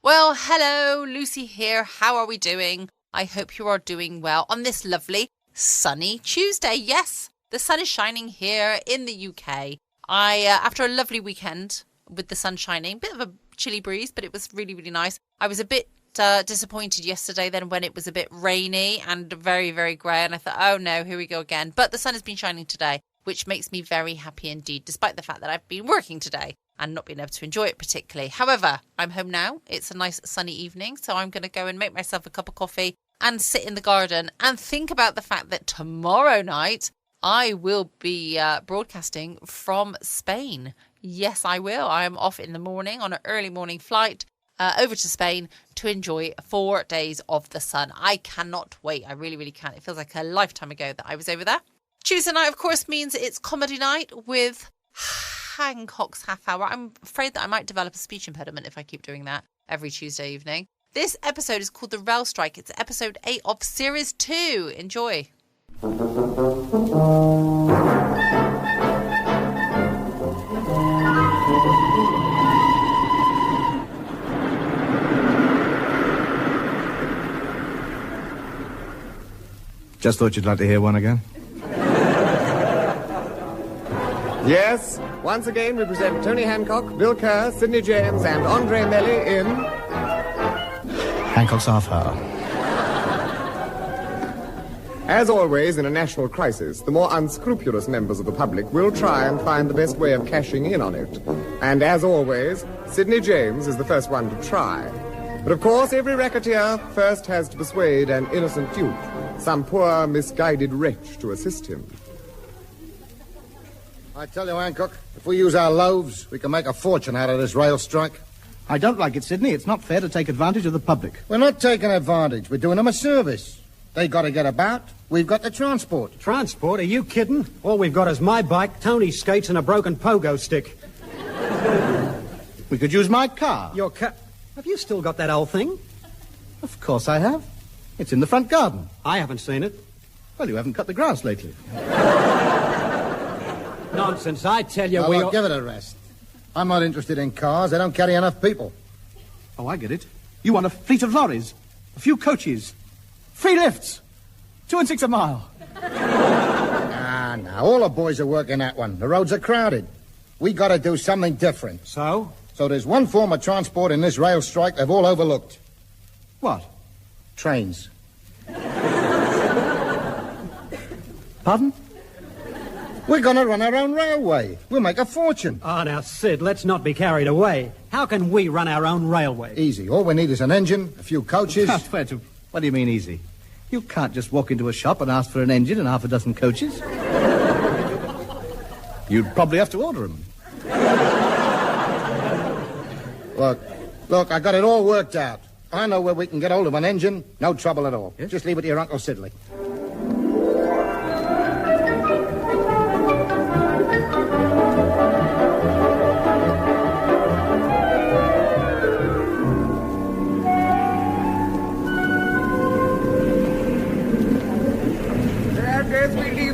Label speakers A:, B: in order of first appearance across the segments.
A: Well, hello, Lucy here. How are we doing? I hope you are doing well on this lovely sunny Tuesday. Yes, the sun is shining here in the UK. After a lovely weekend with the sun shining, bit of a chilly breeze, but it was really, really nice. I was a bit disappointed yesterday then when it was a bit rainy and very, very grey, and I thought, oh no, here we go again. But the sun has been shining today, which makes me very happy indeed, despite the fact that I've been working today and not being able to enjoy it particularly. However, I'm home now. It's a nice sunny evening, so I'm going to go and make myself a cup of coffee and sit in the garden and think about the fact that tomorrow night I will be broadcasting from Spain. Yes, I will. I am off in the morning on an early morning flight over to Spain to enjoy 4 days of the sun. I cannot wait. I really, really can't. It feels like a lifetime ago that I was over there. Tuesday night, of course, means it's comedy night with Hancock's Half Hour. I'm afraid that I might develop a speech impediment if I keep doing that every Tuesday evening. This episode is called The Rail Strike. It's episode 8 of series 2. Enjoy.
B: Just thought you'd like to hear one again.
C: Yes, once again we present Tony Hancock, Bill Kerr, Sidney James and Andre Melly in...
B: Hancock's Half Hour.
C: As always in a national crisis, the more unscrupulous members of the public will try and find the best way of cashing in on it. And as always, Sidney James is the first one to try. But of course, every racketeer first has to persuade an innocent youth, some poor, misguided wretch, to assist him.
D: I tell you, Hancock, if we use our loaves, we can make a fortune out of this rail strike.
B: I don't like it, Sidney. It's not fair to take advantage of the public.
D: We're not taking advantage. We're doing them a service. They got to get about. We've got the transport.
E: Transport? Are you kidding? All we've got is my bike, Tony's skates, and a broken pogo stick.
B: We could use my car.
E: Your car? Have you still got that old thing?
B: Of course I have. It's in the front garden.
E: I haven't seen it.
B: Well, you haven't cut the grass lately.
E: Nonsense, I tell you,
D: Well, give it a rest. I'm not interested in cars. They don't carry enough people.
B: Oh, I get it. You want a fleet of lorries, a few coaches, free lifts, 2 and 6 a mile.
D: Nah, all the boys are working that one. The roads are crowded. We got to do something different.
E: So?
D: So there's one form of transport in this rail strike they've all overlooked.
B: What?
D: Trains.
B: Pardon?
D: We're going to run our own railway. We'll make a fortune.
E: Ah, now, Sid, let's not be carried away. How can we run our own railway?
D: Easy. All we need is an engine, a few coaches.
B: What do you mean easy? You can't just walk into a shop and ask for an engine and half a dozen coaches. You'd probably have to order them.
D: Look, I got it all worked out. I know where we can get hold of an engine. No trouble at all.
B: Yes?
D: Just leave it to your Uncle Sidley.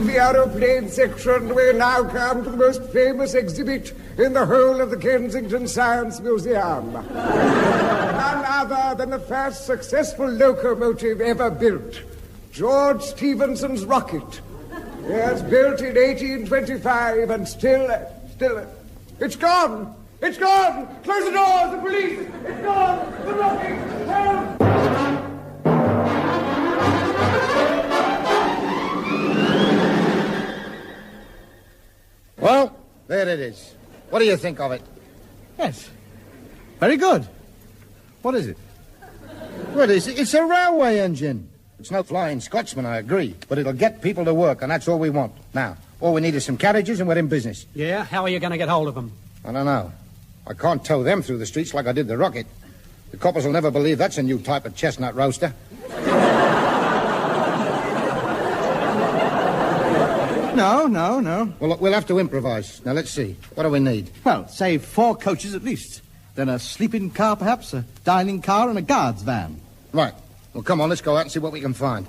C: The aeroplane section, we now come to the most famous exhibit in the whole of the Kensington Science Museum. None other than the first successful locomotive ever built, George Stephenson's rocket. Yes, built in 1825 and still, it's gone! It's gone! Close the doors, the police! It's gone! The rocket! Help!
D: Well, there it is. What do you think of it?
B: Yes. Very good. What is it?
D: What is it? It's a railway engine. It's no flying Scotsman, I agree, but it'll get people to work, and that's all we want. Now, all we need is some carriages, and we're in business.
E: Yeah? How are you going to get hold of them?
D: I don't know. I can't tow them through the streets like I did the rocket. The coppers will never believe that's a new type of chestnut roaster.
B: No.
D: Well, look, we'll have to improvise. Now, let's see. What do we need?
B: Well, say 4 coaches at least. Then a sleeping car, perhaps, a dining car, and a guard's van.
D: Right. Well, come on, let's go out and see what we can find.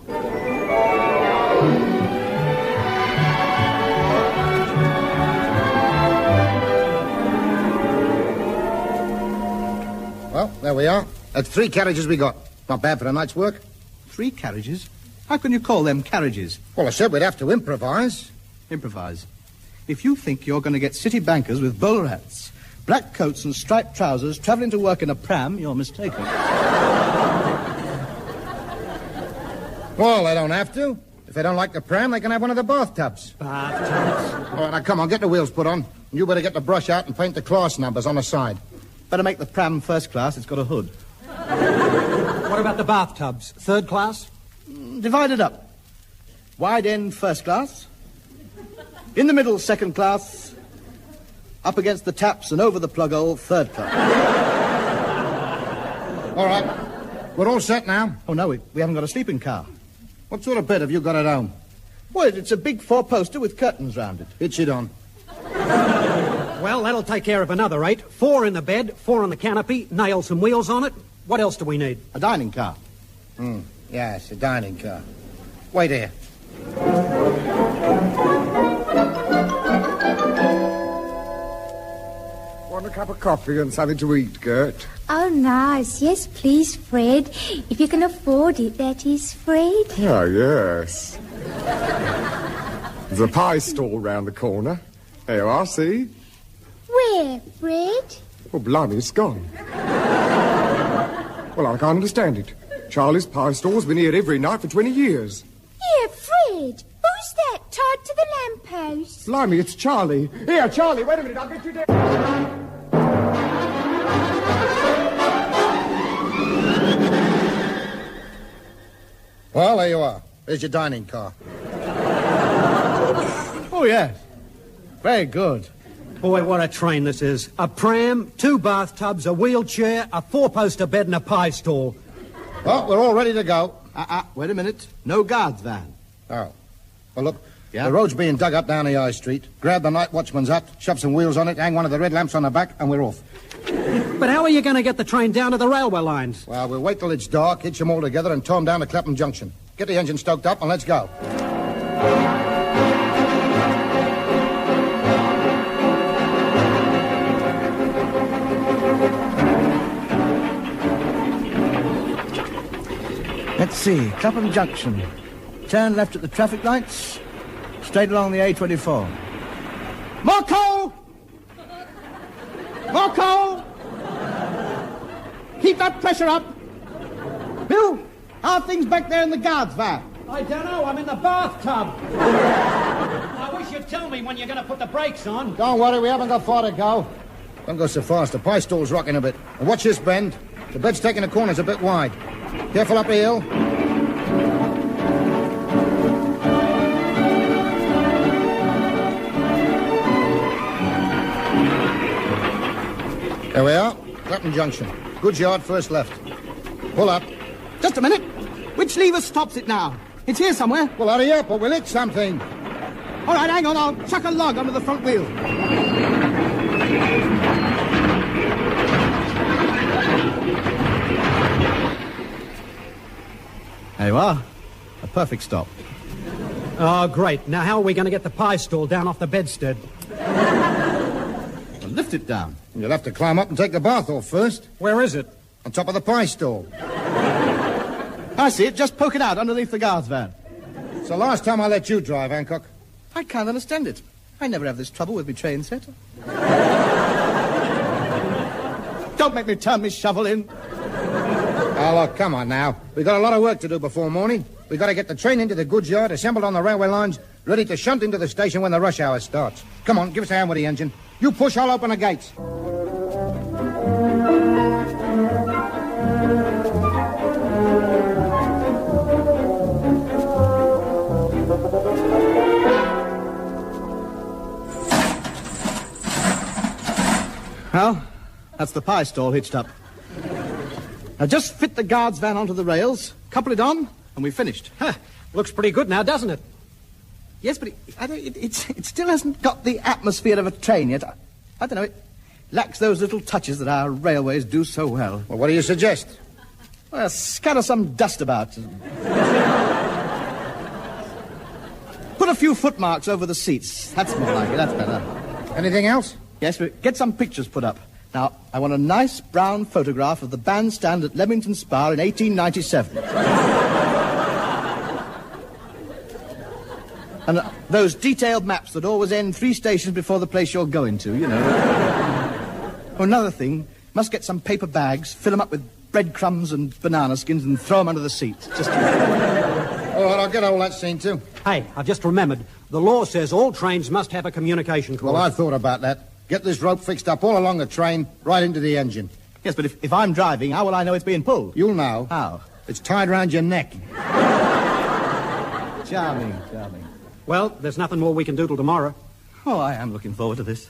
D: Well, there we are. That's 3 carriages we got. Not bad for a night's work.
B: 3 carriages? How can you call them carriages?
D: Well, I said we'd have to improvise.
B: Improvise. If you think you're going to get city bankers with bowler hats, black coats and striped trousers travelling to work in a pram, you're mistaken.
D: Well, they don't have to. If they don't like the pram, they can have one of the bathtubs.
E: Bathtubs?
D: All right, now, come on, get the wheels put on. And you better get the brush out and paint the class numbers on the side.
B: Better make the pram first class. It's got a hood.
E: What about the bathtubs? Third class?
B: Divide it up. Wide end first class. In the middle second class. Up against the taps and over the plug hole third class.
D: All right. We're all set now.
B: Oh, no, we haven't got a sleeping car.
D: What sort of bed have you got at home?
B: Well, it's a big 4-poster with curtains round it.
D: Hitch it on.
E: Well, that'll take care of another 8. 4 in the bed, 4 on the canopy, nail some wheels on it. What else do we need?
B: A dining car.
D: Yes, a dining car. Wait here.
C: Want a cup of coffee and something to eat, Gert?
F: Oh, nice. Yes, please, Fred. If you can afford it, that is, Fred.
C: Oh, yes. There's a pie stall round the corner. There you are, see?
F: Where, Fred?
C: Oh, blimey, it's gone. Well, I can't understand it. Charlie's pie stall's been here every night for 20 years.
F: Here, Fred. Who's that tied to the lamppost?
C: Blimey, it's Charlie. Here, Charlie, wait a minute, I'll get you down.
D: Well, there you are. There's your dining car.
B: Oh, yes. Very good.
E: Boy, what a train this is. A pram, 2 bathtubs, a wheelchair, a 4-poster bed and a pie stall.
D: Well, we're all ready to go.
B: Wait a minute. No guards van.
D: Oh. Well, look,
B: Yeah?
D: the road's being dug up down the high street. Grab the night watchman's hut, shove some wheels on it, hang one of the red lamps on the back, and we're off.
E: But how are you going to get the train down to the railway lines?
D: Well, we'll wait till it's dark, hitch them all together, and tow them down to Clapham Junction. Get the engine stoked up, and let's go.
B: Let's see. Clapham Junction. Turn left at the traffic lights. Straight along the A24. Marco! Marco! Keep that pressure up. Bill, how are things back there in the guards van?
E: I don't know. I'm in the bathtub. I wish you'd tell me when you're going to put the brakes on.
D: Don't worry, we haven't got far to go. Don't go so fast. The pie stall's rocking a bit. And watch this bend. The bed's taking the corners a bit wide. Careful up the hill. There we are. Clapham Junction. Goods Yard, first left. Pull up.
B: Just a minute. Which lever stops it now? It's here somewhere.
D: Well, hurry up or we'll hit something.
B: All right, hang on. I'll chuck a log under the front wheel. There you are. A perfect stop.
E: Oh, great. Now, how are we going to get the pie stall down off the bedstead?
B: Well, lift it down.
D: You'll have to climb up and take the bath off first.
E: Where is it?
D: On top of the pie stall.
B: I see it. Just poke it out underneath the guards van.
D: It's the last time I let you drive, Hancock.
B: I can't understand it. I never have this trouble with my train set. Don't make me turn my shovel in.
D: Oh, look, come on now. We've got a lot of work to do before morning. We've got to get the train into the goods yard, assembled on the railway lines, ready to shunt into the station when the rush hour starts. Come on, give us a hand with the engine. You push, I'll open the gates.
B: Well, that's the pie stall hitched up. Now just fit the guards van onto the rails, couple it on, and we've finished.
E: Huh. Looks pretty good now, doesn't it?
B: Yes, but it still hasn't got the atmosphere of a train yet. I don't know, it lacks those little touches that our railways do so well.
D: Well, what do you suggest?
B: Well, scatter some dust about. Put a few footmarks over the seats. That's more like it, that's better.
D: Anything else?
B: Yes, but get some pictures put up. Now, I want a nice brown photograph of the bandstand at Leamington Spa in 1897. And those detailed maps that always end 3 stations before the place you're going to, you know. Oh, another thing, must get some paper bags, fill them up with breadcrumbs and banana skins and throw them under the seats. Just...
D: All right, I'll get all that seen too.
E: Hey, I've just remembered. The law says all trains must have a communication cord.
D: Well, I thought about that. Get this rope fixed up all along the train, right into the engine.
B: Yes, but if I'm driving, how will I know it's being pulled?
D: You'll know.
B: How?
D: It's tied round your neck.
B: Charming, charming.
E: Well, there's nothing more we can do till tomorrow.
B: Oh, I am looking forward to this.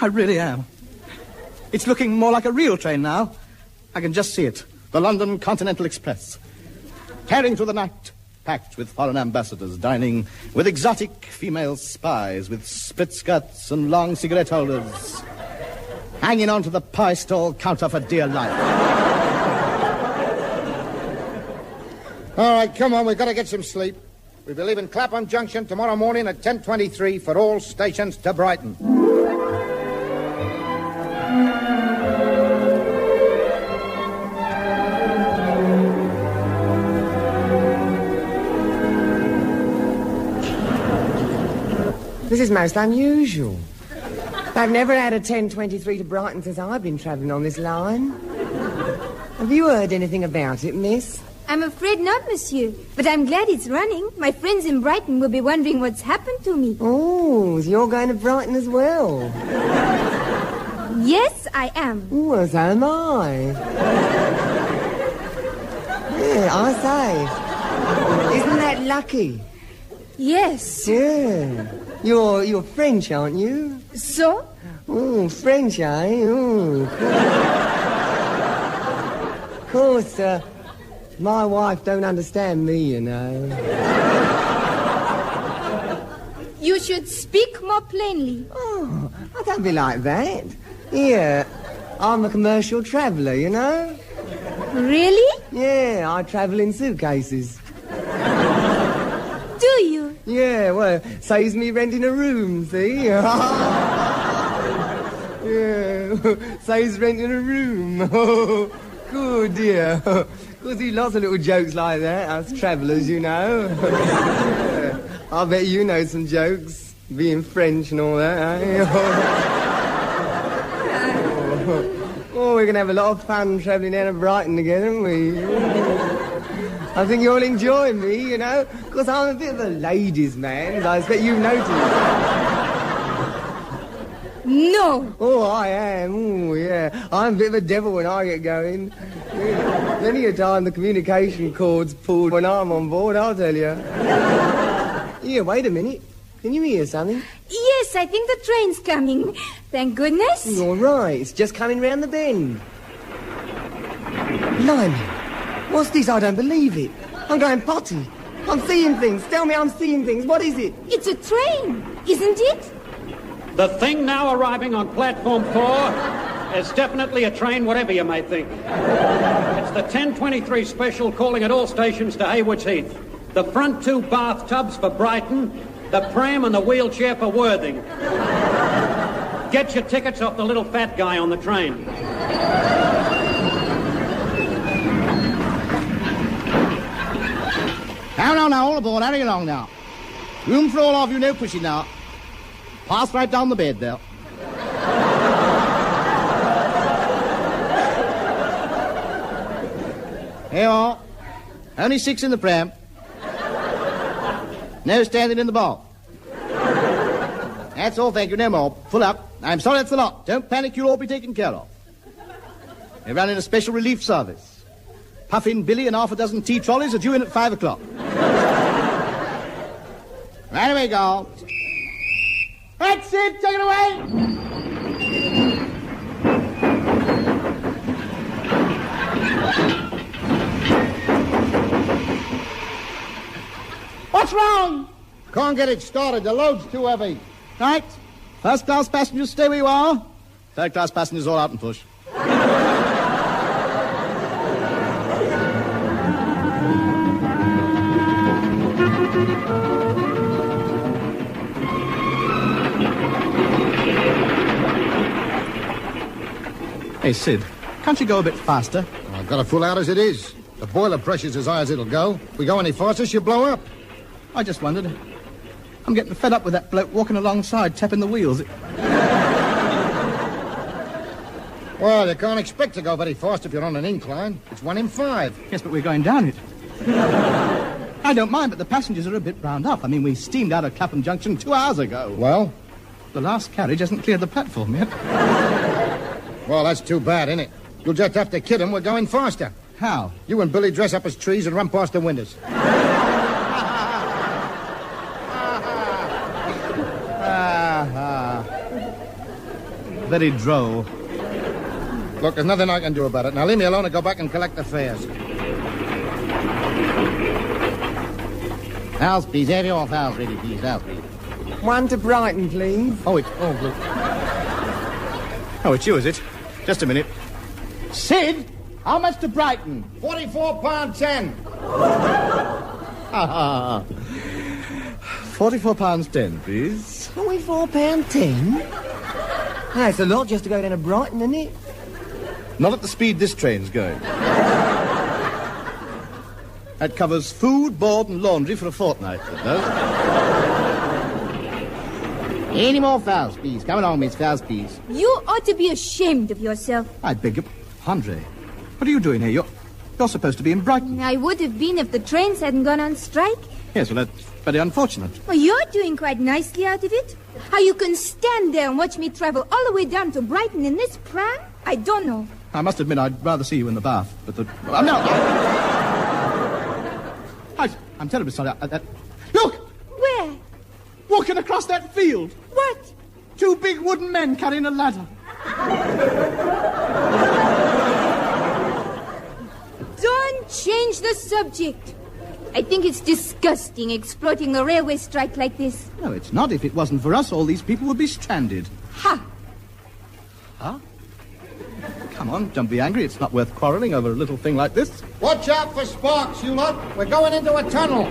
B: I really am. It's looking more like a real train now. I can just see it. The London Continental Express. Tearing through the night, packed with foreign ambassadors, dining with exotic female spies, with split skirts and long cigarette holders, hanging onto the pie stall counter for dear life.
D: All right, come on, we've got to get some sleep. We'll be leaving Clapham Junction tomorrow morning at 10:23 for all stations to Brighton.
C: This is most unusual. I've never had a 10:23 to Brighton since I've been travelling on this line. Have you heard anything about it, miss?
F: I'm afraid not, monsieur. But I'm glad it's running. My friends in Brighton will be wondering what's happened to me.
C: Oh, so you're going to Brighton as well?
F: Yes, I am.
C: Oh, well, so am I. Yeah, I say. Isn't that lucky?
F: Yes.
C: Yeah. You're French, aren't you?
F: So?
C: Oh, French, eh? Oh, of course, my wife don't understand me, you know.
F: You should speak more plainly.
C: Oh, I don't be like that. Yeah, I'm a commercial traveller, you know.
F: Really?
C: Yeah, I travel in suitcases.
F: Do you?
C: Yeah, well, saves me renting a room, see? Yeah, saves renting a room. Oh, good, dear. Because we lots of little jokes like that, us travellers, you know. I bet you know some jokes, being French and all that, eh? Oh, we're going to have a lot of fun travelling down to Brighton together, aren't we? I think you'll enjoy me, you know, because I'm a bit of a ladies' man, as I expect you've noticed.
F: No.
C: Oh, I am. Oh, yeah. I'm a bit of a devil when I get going. Yeah. Many a time the communication cord's pulled when I'm on board, I'll tell you. Yeah, wait a minute. Can you hear something?
F: Yes, I think the train's coming. Thank goodness.
C: You're right. It's just coming round the bend. Lyme. What's this? I don't believe it. I'm going potty. I'm seeing things. Tell me I'm seeing things. What is it?
F: It's a train, isn't it?
E: The thing now arriving on platform 4 is definitely a train, whatever you may think. It's the 10:23 special calling at all stations to Haywards Heath. The front 2 bathtubs for Brighton, the pram and the wheelchair for Worthing. Get your tickets off the little fat guy on the train.
B: Now, all aboard, hurry along now. Room for all of you, no pushing now. Pass right down the bed there. Here you are. Only 6 in the pram. No standing in the bar. That's all, thank you, no more. Full up. I'm sorry that's the lot. Don't panic, you'll all be taken care of. We're running a special relief service. Puffin Billy and half a dozen tea trolleys are due in at 5 o'clock. Right away, girl. That's it, take it away! What's wrong?
D: Can't get it started. The load's too heavy.
B: Right. First class passengers, stay where you are. Third class passengers, all out and push. Hey, Sid, can't you go a bit faster?
D: I've got to full out as it is. The boiler pressure's as high as it'll go. If we go any faster, she'll blow up.
B: I just wondered. I'm getting fed up with that bloke walking alongside, tapping the wheels.
D: Well, you can't expect to go very fast if you're on an incline. It's 1 in 5.
B: Yes, but we're going down it. I don't mind, but the passengers are a bit round up. I mean, we steamed out of Clapham Junction 2 hours ago.
D: Well?
B: The last carriage hasn't cleared the platform yet.
D: Well, that's too bad, isn't it? You'll just have to kid him. We're going faster.
B: How?
D: You and Billy dress up as trees and run past the windows.
B: Very droll.
D: Look, there's nothing I can do about it. Now leave me alone and go back and collect the fares.
G: House, please. Have your house ready, please. House, please.
C: 1 to Brighton, please.
B: Oh, it's you, is it? Just a minute. Sid, how much to Brighton?
D: £44.10.
B: £44.10, please.
C: £44.10? That's a lot just to go down to Brighton, isn't it?
B: Not at the speed this train's going. That covers food, board and laundry for a fortnight, it does.
G: Any more fowls, please. Come along, Miss Fowls, please.
F: You ought to be ashamed of yourself.
B: I beg your... Andre, what are you doing here? You're supposed to be in Brighton.
F: I would have been if the trains hadn't gone on strike.
B: Yes, well, that's very unfortunate.
F: Well, you're doing quite nicely out of it. How you can stand there and watch me travel all the way down to Brighton in this pram, I don't know.
B: I must admit, I'd rather see you in the bath, but the... no! I'm terribly sorry. Look!
F: Where?
B: Walking across that field.
F: What?
B: 2 big wooden men carrying a ladder.
F: Don't change the subject. I think it's disgusting exploiting the railway strike like this.
B: No, it's not. If it wasn't for us, all these people would be stranded.
F: Ha!
B: Huh? Come on, don't be angry. It's not worth quarrelling over a little thing like this.
D: Watch out for sparks, you lot. We're going into a tunnel.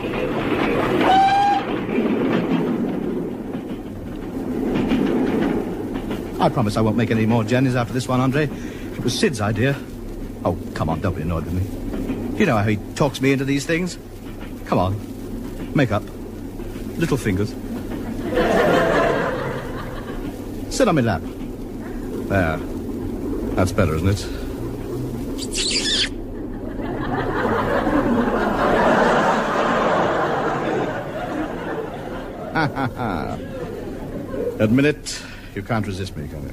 B: I promise I won't make any more journeys after this one, Andre. It was Sid's idea. Oh, come on, don't be annoyed with me. You know how he talks me into these things? Come on, make up. Little fingers. Sit on my lap. There. That's better, isn't it? Ha ha ha. Admit it, you can't resist me, can you?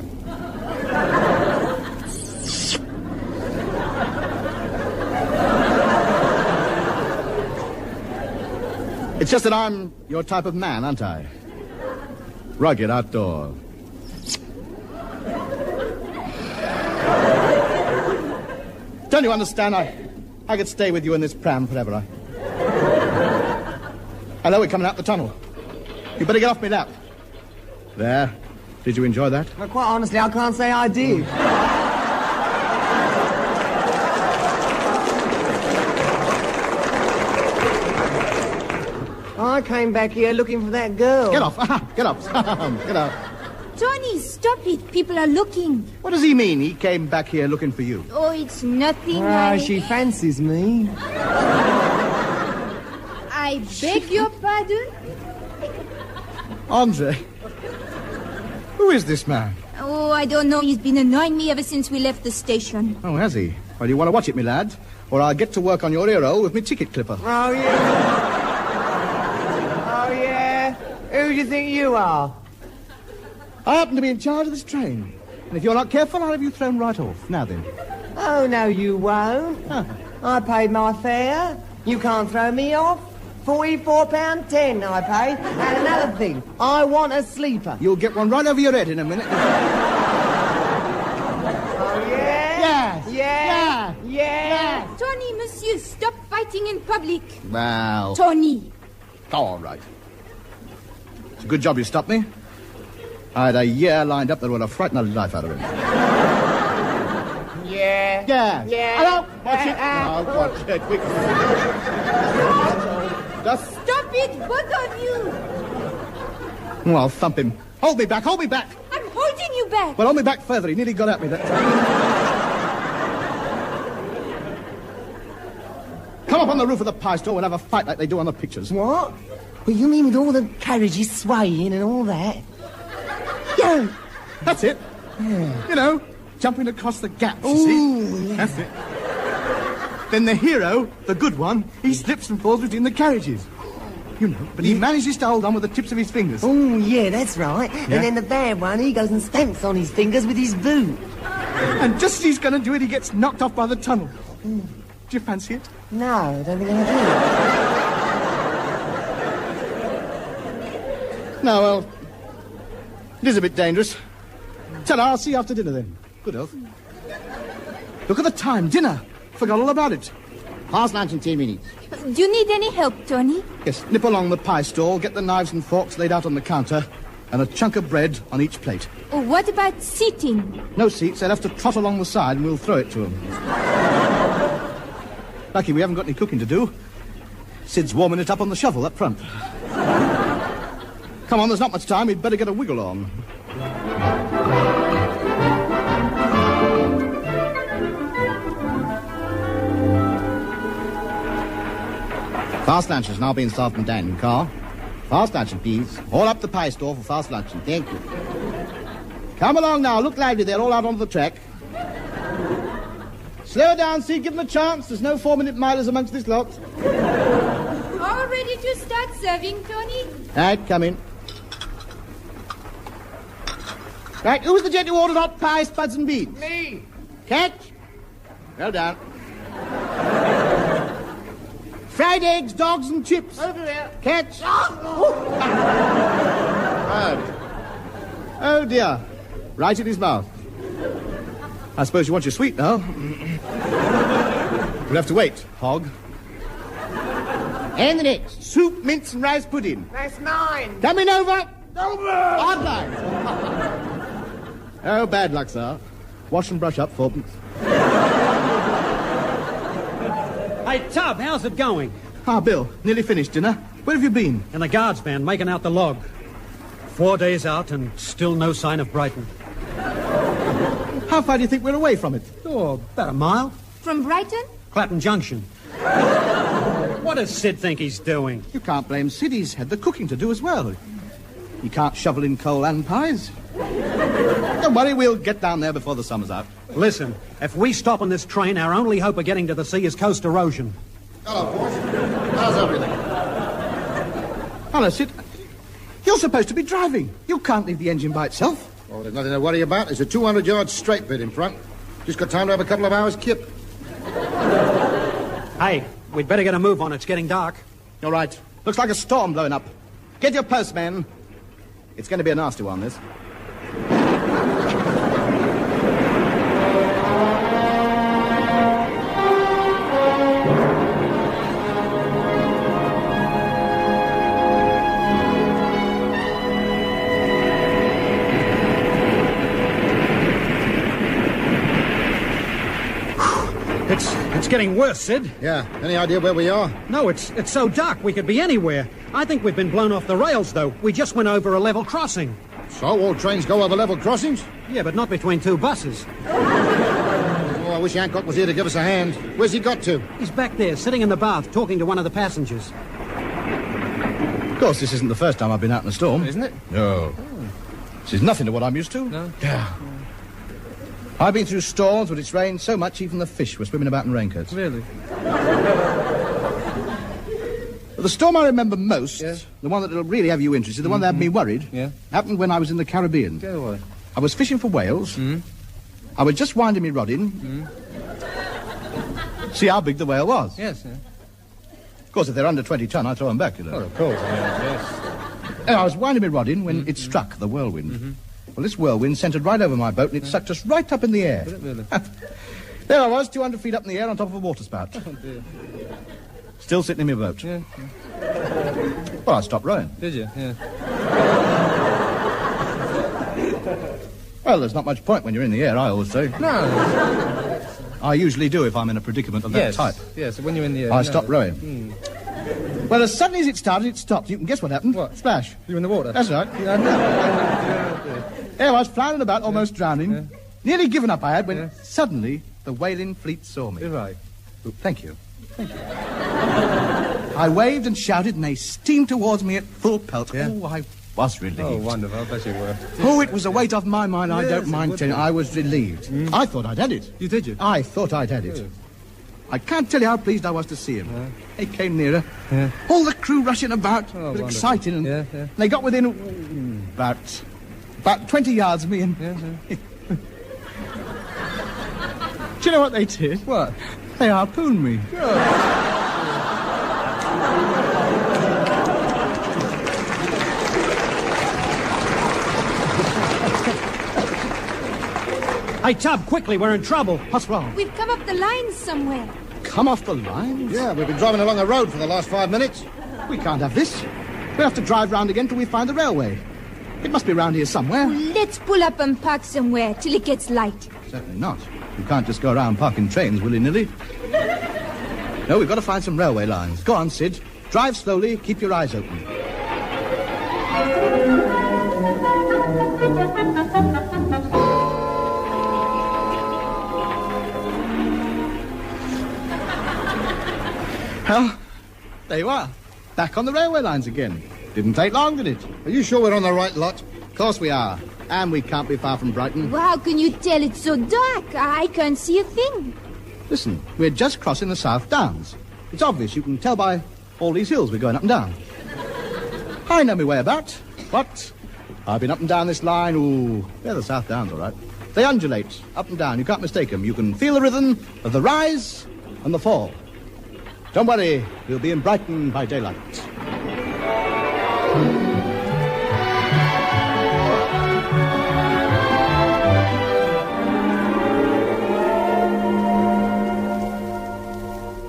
B: It's just that I'm your type of man, aren't I? Rugged, outdoor. Don't you understand? I could stay with you in this pram forever. I know we're coming out the tunnel. You better get off me lap. There. Did you enjoy that?
C: Well, quite honestly, I can't say I did. I came back here looking for that girl.
B: Get off. Get up. Get up.
F: Tony, stop it. People are looking.
B: What does he mean? He came back here looking for you.
F: Oh, it's nothing.
C: She fancies me.
F: I beg your pardon?
B: Andre. Who is this man?
F: Oh, I don't know. He's been annoying me ever since we left the station.
B: Oh, has he? Well, you want to watch it, me lad? Or I'll get to work on your ear-hole with me ticket clipper.
C: Oh, yeah. Oh, yeah. Who do you think you are?
B: I happen to be in charge of this train. And if you're not careful, I'll have you thrown right off. Now then.
C: Oh, no, you won't.
B: Huh.
C: I paid my fare. You can't throw me off. £44.10 I paid. And another thing, I want a sleeper.
B: You'll get one right over your head in a minute.
C: Oh, yeah?
B: Yes.
C: Yeah.
F: Tony, monsieur, stop fighting in public.
B: Well.
F: Tony.
B: Oh, all right. It's a good job you stopped me. I had a year lined up that would have frightened the life out of him.
C: Yeah.
B: Yeah. Hello. Watch it. Now, watch it. Just...
F: Stop it, both of you.
B: Oh, I'll thump him. Hold me back.
F: I'm holding you back.
B: Well, hold me back further. He nearly got at me that time. Come up on the roof of the pie store, we'll have a fight like they do on the pictures.
H: What? Well, you mean with all the carriages swaying and all that? Yeah.
B: That's it.
H: Yeah.
B: You know, jumping across the gaps, you see?
H: Yeah.
B: That's it. Then the hero, the good one, he slips and falls between the carriages. You know, but he manages to hold on with the tips of his fingers.
H: Oh, yeah, that's right.
B: Yeah.
H: And then the bad one, he goes and stamps on his fingers with his boot.
B: And just as he's going to do it, he gets knocked off by the tunnel. Do you fancy it?
H: No, I don't think I do.
B: No, well, it is a bit dangerous. Tell her I'll see you after dinner then. Good health. Look at the time, dinner. Forgot all about it.
G: Past lunch in 10 minutes.
F: Do you need any help, Tony?
B: Yes, nip along the pie stall, get the knives and forks laid out on the counter, and a chunk of bread on each plate.
F: Oh, what about seating?
B: No seats, they'll have to trot along the side and we'll throw it to them. Lucky we haven't got any cooking to do. Sid's warming it up on the shovel up front. Come on, there's not much time, we'd better get a wiggle on.
G: Fast lunch has now been served and dined in car. Fast luncheon, please. All up the pie store for fast luncheon. Thank you. Come along now. Look lively. They're all out onto the track. Slow down, Sid. Give them a chance. There's no 4-minute milers amongst this lot.
F: All ready to start serving, Tony?
G: Right, come in. Right, who's the gent who ordered hot pie, spuds and beans?
C: Me.
G: Catch. Well done. Fried eggs, dogs and chips.
C: Over there.
G: Catch. Oh, dear. Right in his mouth.
B: I suppose you want your sweet now. We'll have to wait, hog.
G: And the next. Soup, mince and rice pudding.
C: That's mine.
G: Coming over.
C: Over.
G: Hard line.
B: Oh, bad luck, sir. Wash and brush up, fourpence.
E: Hey, Tub, how's it going?
B: Ah, Bill, nearly finished dinner. Where have you been?
E: In the guards van, making out the log. 4 days out and still no sign of Brighton.
B: How far do you think we're away from it?
E: Oh, about a mile.
F: From Brighton?
E: Clapham Junction. What does Sid think he's doing?
B: You can't blame Sid. He's had the cooking to do as well. He can't shovel in coal and pies. Don't worry, we'll get down there before the summer's out.
E: Listen, if we stop on this train, our only hope of getting to the sea is coast erosion.
D: Hello, boys. How's everything?
B: Hello, Sid. You're supposed to be driving. You can't leave the engine by itself.
D: Oh, there's nothing to worry about. There's a 200-yard straight bit in front. Just got time to have a couple of hours kip.
E: Hey, we'd better get a move on. It's getting dark.
B: All right. Looks like a storm blowing up. Get your post, men. It's going to be a nasty one, this.
E: It's getting worse, Sid.
D: Yeah. Any idea where we are?
E: No, it's so dark we could be anywhere. I think we've been blown off the rails, though. We just went over a level crossing.
D: So, all trains go over level crossings?
E: Yeah, but not between two buses.
D: Oh, I wish Hancock was here to give us a hand. Where's he got to?
E: He's back there, sitting in the bath, talking to one of the passengers.
B: Of course, this isn't the first time I've been out in a storm.
C: Isn't it?
B: No. This is nothing to what I'm used to.
C: No?
B: Yeah. I've been through storms, but it's rained so much even the fish were swimming about in raincoats.
C: Really?
B: The storm I remember most,
C: Yeah.
B: the one that'll really have you interested, the one that had me worried,
C: Yeah.
B: happened when I was in the Caribbean.
C: Go away.
B: I was fishing for whales. I was just winding me rod in. See how big the whale was.
C: Yes, yeah.
B: Of course, if they're under 20 ton, I throw them back, you know.
C: Oh, of course, yes.
B: And I was winding me rod in when it struck, the whirlwind. Well, this whirlwind centred right over my boat and it sucked us right up in the air.
C: Did it really?
B: There I was, 200 feet up in the air on top of a water spout.
C: Oh, dear.
B: Still sitting in my boat.
C: Yeah.
B: Well, I stopped rowing.
C: Did you? Yeah.
B: Well, there's not much point when you're in the air, I always say.
C: No.
B: I usually do if I'm in a predicament of that
C: Yes.
B: type.
C: Yes, when you're in the air.
B: I
C: no.
B: stopped rowing. Well, as suddenly as it started, it stopped. You can guess what happened?
C: What?
B: Splash.
C: You in the water?
B: That's right. There I was, flying about, almost drowning.
C: Yeah.
B: Nearly given up I had when
C: Yeah.
B: suddenly the whaling fleet saw me.
C: You're right.
B: Thank you. I waved and shouted, and they steamed towards me at full pelt. Yeah? Oh, I was relieved.
I: Oh, wonderful. I bet you were.
B: Oh, it was a weight off my mind. I don't mind telling you. I was relieved. I thought I'd had it.
I: You did, you?
B: I thought I'd had it.
I: Good.
B: I can't tell you how pleased I was to see him. He came nearer. All the crew rushing about, excited, and they got within about 20 yards of me, and do you know what they did?
I: What?
B: They harpooned me.
E: Hey, Tub, quickly, we're in trouble.
B: What's wrong?
F: We've come up the lines somewhere.
B: Come off the lines?
D: Yeah, we've been driving along the road for the last 5 minutes.
B: We can't have this. We'll have to drive round again till we find the railway. It must be round here somewhere.
F: Let's pull up and park somewhere till it gets light.
B: Certainly not. You can't just go around parking trains willy-nilly. No, we've got to find some railway lines. Go on, Sid. Drive slowly, keep your eyes open. Well, there you are. Back on the railway lines again. Didn't take long, did it?
D: Are you sure we're on the right lot?
B: Of course we are. And we can't be far from Brighton.
F: Well, how can you tell? It's so dark. I can't see a thing.
B: Listen, we're just crossing the South Downs. It's obvious. You can tell by all these hills we're going up and down. I know my way about, but I've been up and down this line. Ooh, they're the South Downs, all right. They undulate up and down. You can't mistake them. You can feel the rhythm of the rise and the fall. Don't worry, we'll be in Brighton by daylight.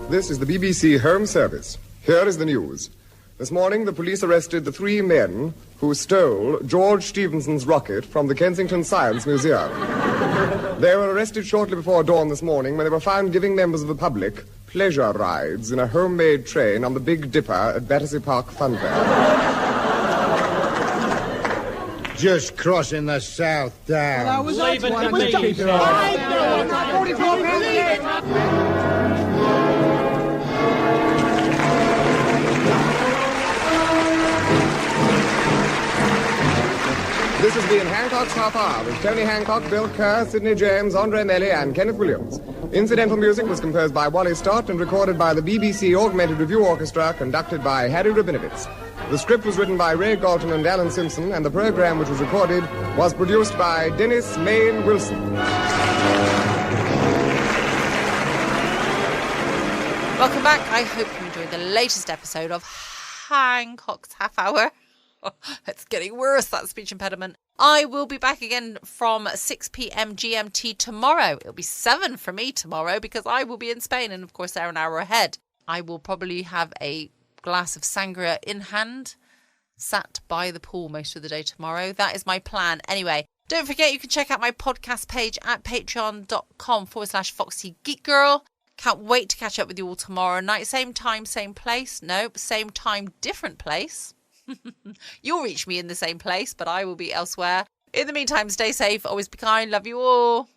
C: This is the BBC Home Service. Here is the news. This morning, the police arrested the 3 men who stole George Stephenson's rocket from the Kensington Science Museum. They were arrested shortly before dawn this morning when they were found giving members of the public pleasure rides in a homemade train on the Big Dipper at Battersea Park Fun Fair.
D: Just crossing the South Downs.
E: Leave it to me,
C: This has been Hancock's Half Hour with Tony Hancock, Bill Kerr, Sidney James, Andre Melly, and Kenneth Williams. Incidental music was composed by Wally Stott and recorded by the BBC Augmented Review Orchestra, conducted by Harry Rabinowitz. The script was written by Ray Galton and Alan Simpson, and the program, which was recorded, was produced by Dennis Main Wilson.
A: Welcome back. I hope you enjoyed the latest episode of Hancock's Half Hour. Oh, it's getting worse, that speech impediment. I will be back again from 6 p.m. GMT tomorrow. It'll be 7 for me tomorrow because I will be in Spain, and of course they're an hour ahead. I will probably have a glass of sangria in hand, sat by the pool most of the day tomorrow. That is my plan. Anyway, don't forget you can check out my podcast page at patreon.com/Foxy Geek Girl. Can't wait to catch up with you all tomorrow night. Same time, same place. Nope, same time, different place. You'll reach me in the same place, but I will be elsewhere. In the meantime, stay safe, always be kind, love you all.